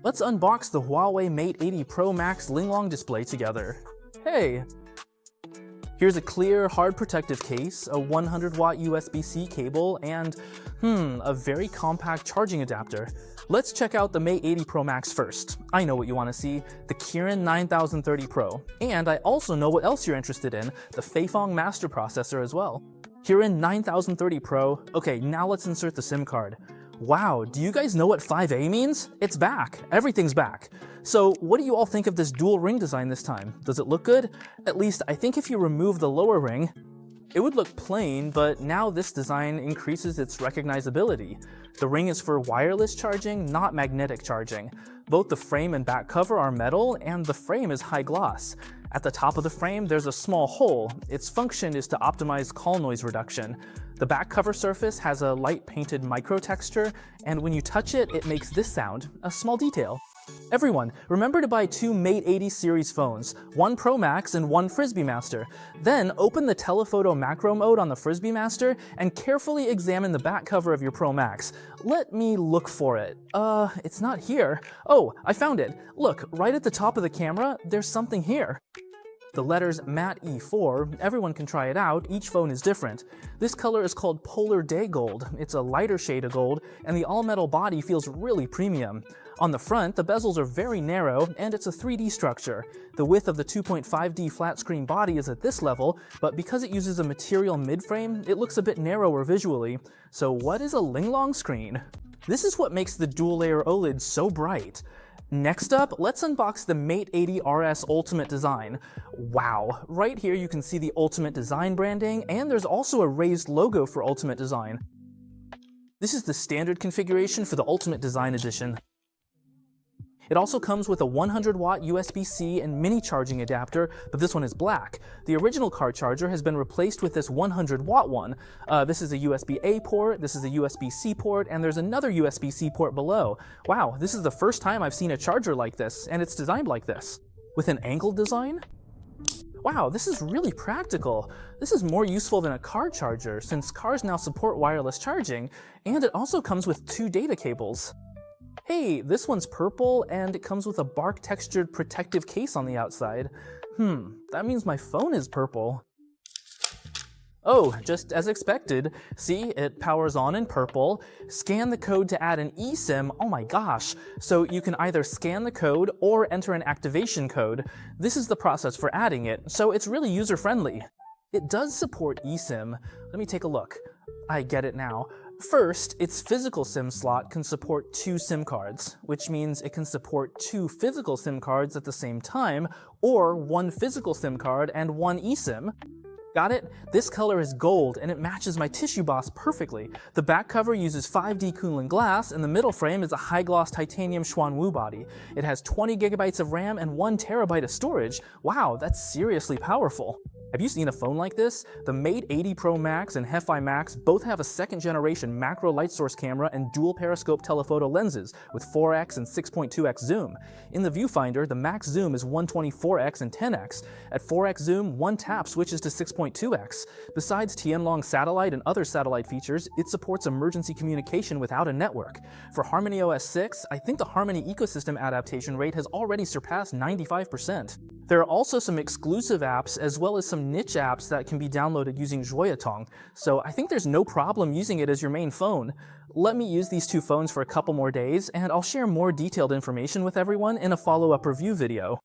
Let's unbox the Huawei Mate 80 Pro Max Linglong display together. Hey! Here's a clear, hard protective case, a 100-watt USB-C cable, and a very compact charging adapter. Let's check out the Mate 80 Pro Max first. I know what you want to see, the Kirin 9030 Pro. And I also know what else you're interested in, the Feifong Master Processor as well. Kirin 9030 Pro. Okay, now let's insert the SIM card. Wow, do you guys know what 5A means? It's back. Everything's back. So what do you all think of this dual ring design this time? Does it look good? At least I think if you remove the lower ring, it would look plain, but now this design increases its recognizability. The ring is for wireless charging, not magnetic charging. Both the frame and back cover are metal, and the frame is high gloss. At the top of the frame, there's a small hole. Its function is to optimize call noise reduction. The back cover surface has a light painted micro texture, and when you touch it, it makes this sound, a small detail. Everyone, remember to buy 2 Mate 80 series phones, one Pro Max and one Frisbee Master. Then open the telephoto macro mode on the Frisbee Master and carefully examine the back cover of your Pro Max. Let me look for it. It's not here. Oh, I found it. Look, right at the top of the camera, there's something here. The letters Matte E4, everyone can try it out, each phone is different. This color is called Polar Day Gold. It's a lighter shade of gold, and the all-metal body feels really premium. On the front, the bezels are very narrow, and it's a 3D structure. The width of the 2.5D flat screen body is at this level, but because it uses a material mid-frame, it looks a bit narrower visually. So what is a Linglong screen? This is what makes the dual-layer OLED so bright. Next up, let's unbox the Mate 80 RS Ultimate Design. Wow, right here you can see the Ultimate Design branding, and there's also a raised logo for Ultimate Design. This is the standard configuration for the Ultimate Design Edition. It also comes with a 100-watt USB-C and mini charging adapter, but this one is black. The original car charger has been replaced with this 100-watt one. This is a USB-A port, this is a USB-C port, and there's another USB-C port below. Wow, this is the first time I've seen a charger like this, and it's designed like this. With an angled design? Wow, this is really practical. This is more useful than a car charger, since cars now support wireless charging, and it also comes with 2 data cables. Hey, this one's purple, and it comes with a bark-textured protective case on the outside. That means my phone is purple. Oh, just as expected. See, it powers on in purple. Scan the code to add an eSIM. Oh my gosh. So you can either scan the code or enter an activation code. This is the process for adding it, so it's really user-friendly. It does support eSIM. Let me take a look. I get it now. First, its physical SIM slot can support 2 SIM cards, which means it can support 2 physical SIM cards at the same time, or 1 physical SIM card and 1 eSIM. Got it? This color is gold, and it matches my Tissue Boss perfectly. The back cover uses 5D Kunlun glass, and the middle frame is a high-gloss titanium Xuanwu body. It has 20 gigabytes of RAM and 1 terabyte of storage. Wow, that's seriously powerful. Have you seen a phone like this? The Mate 80 Pro Max and Huawei Max both have a second-generation macro light source camera and dual periscope telephoto lenses with 4x and 6.2x zoom. In the viewfinder, the max zoom is 124x and 10x. At 4x zoom, one tap switches to 6.2x. Besides Tianlong satellite and other satellite features, it supports emergency communication without a network. For Harmony OS 6, I think the Harmony ecosystem adaptation rate has already surpassed 95%. There are also some exclusive apps as well as some niche apps that can be downloaded using Joyatong, so I think there's no problem using it as your main phone. Let me use these 2 phones for a couple more days, and I'll share more detailed information with everyone in a follow-up review video.